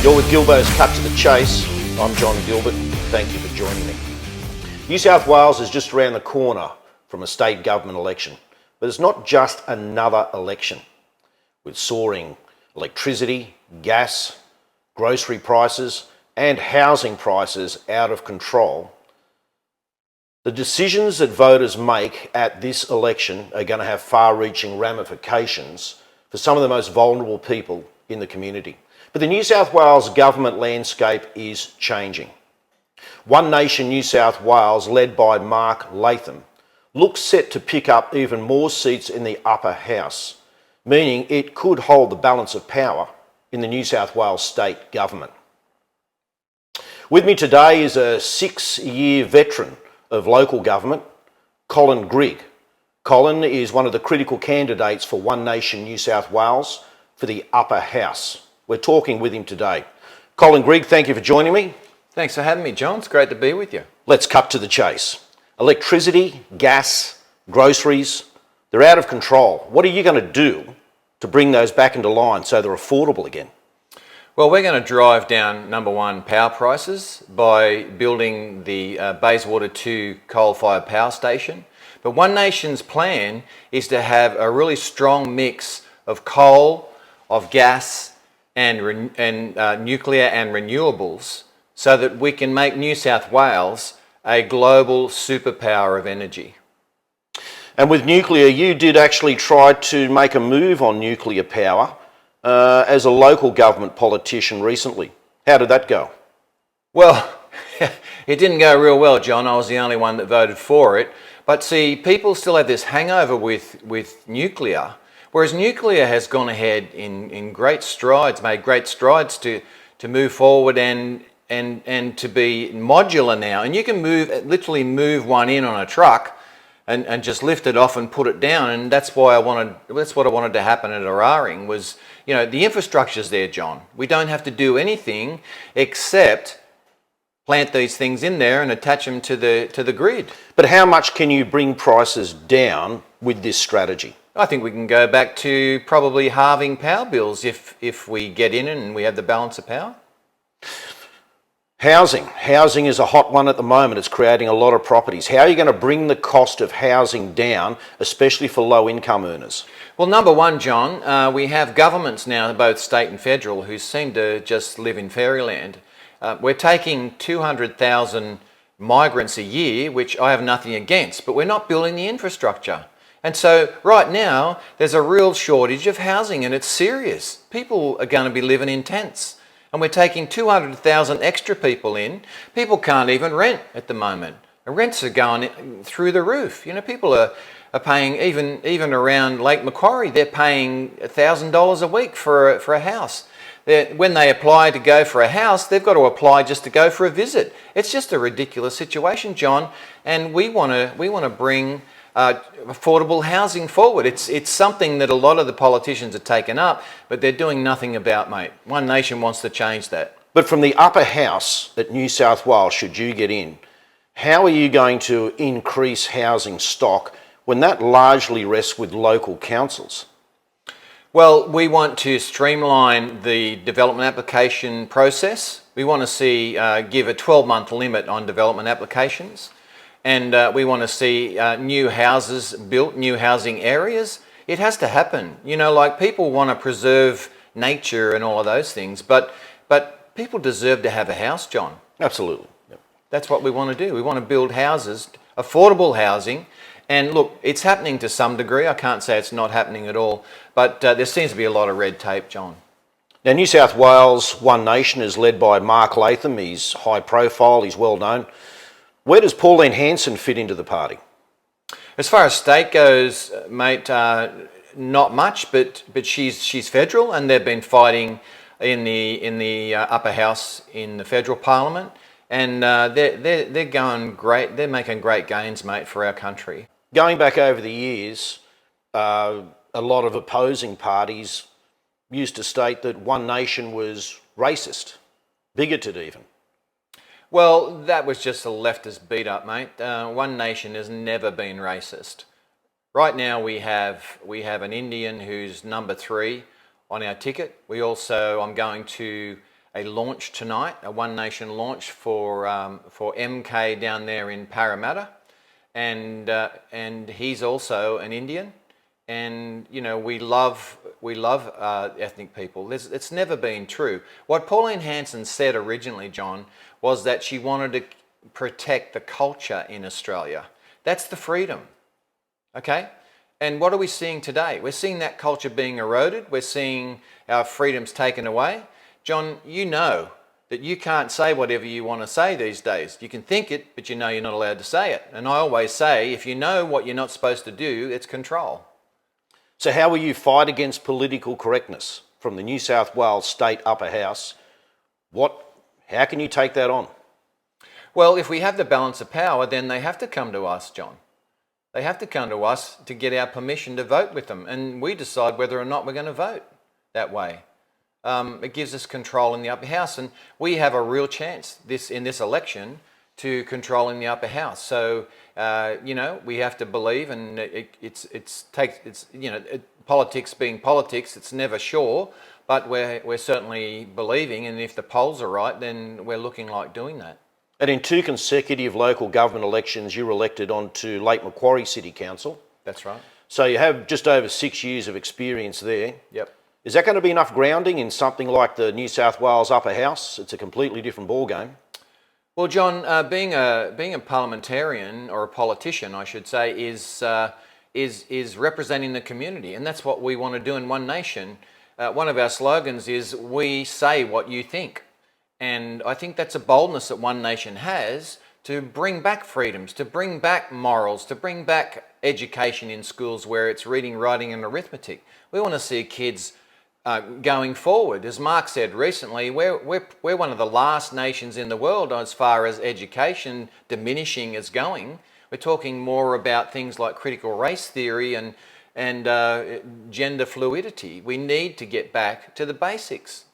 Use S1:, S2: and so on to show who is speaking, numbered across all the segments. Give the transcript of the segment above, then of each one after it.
S1: You're with Gilbo's Cut to the Chase. I'm John Gilbert. Thank you for joining me. New South Wales is just around the corner from a state government election, but it's not just another election. With soaring electricity, gas, grocery prices and housing prices out of control, the decisions that voters make at this election are going to have far-reaching ramifications for some of the most vulnerable people in the community. But the New South Wales government landscape is changing. One Nation New South Wales, led by Mark Latham, looks set to pick up even more seats in the upper house, meaning it could hold the balance of power in the New South Wales state government. With me today is a 6-year veteran of local government, Colin Grigg. Colin is one of the critical candidates for One Nation New South Wales for the upper house. We're talking with him today. Colin Grigg, thank you for joining me.
S2: Thanks for having me, John. It's great to be with you.
S1: Let's cut to the chase. Electricity, gas, groceries, they're out of control. What are you going to do to bring those back into line so they're affordable again?
S2: Well, we're going to drive down, number one, power prices by building the Bayswater 2 coal-fired power station. But One Nation's plan is to have a really strong mix of coal, of gas, and nuclear and renewables so that we can make New South Wales a global superpower of energy.
S1: And with nuclear, you did actually try to make a move on nuclear power as a local government politician recently. How did that go?
S2: Well, it didn't go real well, John. I was the only one that voted for it. But see, people still have this hangover with nuclear, whereas nuclear has gone ahead in great strides, made great strides to move forward and to be modular now. And you can literally move one in on a truck and just lift it off and put it down. And that's what I wanted to happen at Eraring was, you know, the infrastructure's there, John. We don't have to do anything except plant these things in there and attach them to the grid.
S1: But how much can you bring prices down with this strategy?
S2: I think we can go back to probably halving power bills if we get in and we have the balance of power. Housing is a hot one at the moment. It's creating a lot of properties. How are you going to bring the cost of housing down, especially for low income earners? Well, number one, John, we have governments now, both state and federal, who seem to just live in fairyland. We're taking 200,000 migrants a year, which I have nothing against, but we're not building the infrastructure. And so right now, there's a real shortage of housing and it's serious. People are going to be living in tents. And we're taking 200,000 extra people in. People can't even rent at the moment. The rents are going through the roof. You know, people are paying, even around Lake Macquarie, they're paying $1,000 a week for a house. When they apply to go for a house, they've got to apply just to go for a visit. It's just a ridiculous situation, John. And we want to bring affordable housing forward. It's something that a lot of the politicians have taken up, but they're doing nothing about, mate. One Nation wants to change that.
S1: But from the upper house at New South Wales, should you get in, how are you going to increase housing stock when that largely rests with local councils?
S2: Well, we want to streamline the development application process. We want to see give a 12-month limit on development applications. And we want to see new houses built, new housing areas. It has to happen. You know, like people want to preserve nature and all of those things, but people deserve to have a house, John.
S1: Absolutely. Yep.
S2: That's what we want to do. We want to build houses, affordable housing. And look, it's happening to some degree. I can't say it's not happening at all, but there seems to be a lot of red tape, John.
S1: Now, New South Wales One Nation is led by Mark Latham. He's high profile, he's well known. Where does Pauline Hanson fit into the party?
S2: As far as state goes, mate, not much, but she's federal, and they've been fighting in the upper house in the federal parliament, and they're going great. They're making great gains, mate, for our country.
S1: Going back over the years, a lot of opposing parties used to state that One Nation was racist, bigoted even.
S2: Well, that was just a leftist beat up, mate. One Nation has never been racist. Right now we have an Indian who's number 3 on our ticket. We also, I'm going to launch tonight, a One Nation launch for MK down there in Parramatta, and he's also an Indian, and you know we love ethnic people. It's never been true. What Pauline Hanson said originally, John, was that she wanted to protect the culture in Australia. That's the freedom, okay? And what are we seeing today? We're seeing that culture being eroded. We're seeing our freedoms taken away. John, you know that you can't say whatever you want to say these days. You can think it, but you know you're not allowed to say it. And I always say, if you know what you're not supposed to do, it's control.
S1: So how will you fight against political correctness from the New South Wales State Upper House? How can you take that on?
S2: Well, if we have the balance of power, then they have to come to us, John. They have to come to us to get our permission to vote with them, and we decide whether or not we're going to vote that way. It gives us control in the upper house, and we have a real chance in this election to controlling the upper house. So we have to believe, and politics being politics, it's never sure, but we're certainly believing, and if the polls are right, then we're looking like doing that.
S1: And in 2 consecutive local government elections, you were elected onto Lake Macquarie City Council.
S2: That's right.
S1: So you have just over 6 years of experience there.
S2: Yep.
S1: Is that going to be enough grounding in something like the New South Wales Upper House? It's a completely different ballgame.
S2: Well, John, being a parliamentarian, or a politician, I should say, is representing the community, and that's what we want to do in One Nation. One of our slogans is "We say what you think." And I think that's a boldness that One Nation has to bring back freedoms, to bring back morals, to bring back education in schools where it's reading, writing and arithmetic. We want to see kids going forward. As Mark said recently, we're one of the last nations in the world as far as education diminishing is going. We're talking more about things like critical race theory and gender fluidity. We need to get back to the basics.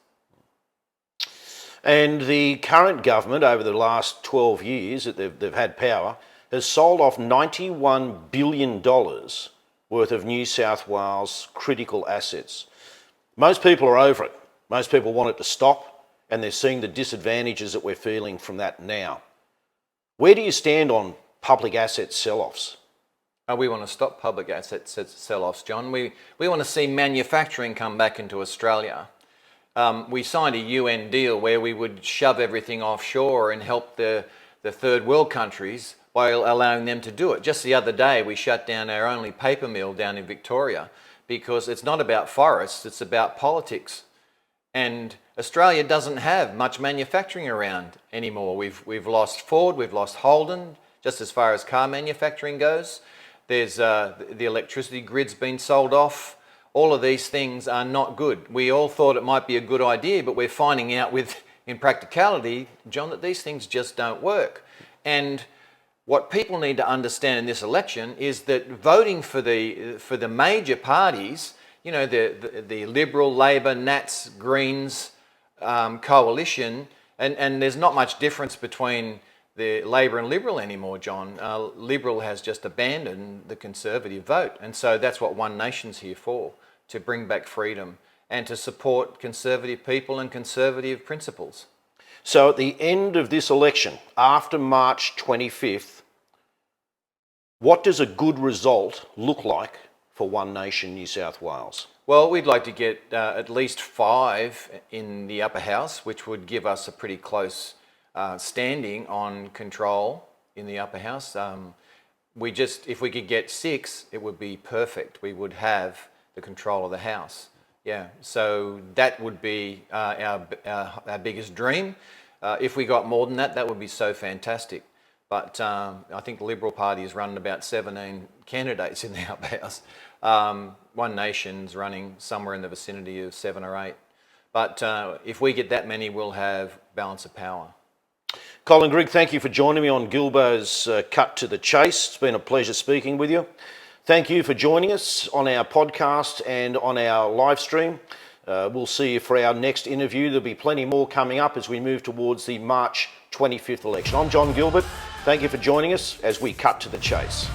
S1: And the current government, over the last 12 years that they've had power, has sold off $91 billion worth of New South Wales critical assets. Most people are over it. Most people want it to stop, and they're seeing the disadvantages that we're feeling from that now. Where do you stand on public asset sell-offs?
S2: We want to stop public asset sell-offs, John. We want to see manufacturing come back into Australia. We signed a UN deal where we would shove everything offshore and help the third world countries by allowing them to do it. Just the other day, we shut down our only paper mill down in Victoria because it's not about forests, it's about politics. And Australia doesn't have much manufacturing around anymore. We've lost Ford, we've lost Holden, just as far as car manufacturing goes. There's the electricity grid's been sold off. All of these things are not good. We all thought it might be a good idea, but we're finding out in practicality, John, that these things just don't work. And what people need to understand in this election is that voting for the major parties, you know, the Liberal, Labor, Nats, Greens coalition, and there's not much difference between the Labor and Liberal anymore, John. Liberal has just abandoned the Conservative vote, and so that's what One Nation's here for, to bring back freedom and to support Conservative people and Conservative principles.
S1: So at the end of this election, after March 25th, what does a good result look like for One Nation New South Wales?
S2: Well, we'd like to get at least 5 in the upper house, which would give us a pretty close standing on control in the upper house. If we could get 6, it would be perfect. We would have the control of the house. Yeah, so that would be our biggest dream. If we got more than that, that would be so fantastic. But I think the Liberal Party is running about 17 candidates in the upper house. One Nation's running somewhere in the vicinity of 7 or 8. But if we get that many, we'll have balance of power.
S1: Colin Grigg, thank you for joining me on Gilbo's Cut to the Chase. It's been a pleasure speaking with you. Thank you for joining us on our podcast and on our live stream. We'll see you for our next interview. There'll be plenty more coming up as we move towards the March 25th election. I'm John Gilbert. Thank you for joining us as we cut to the chase.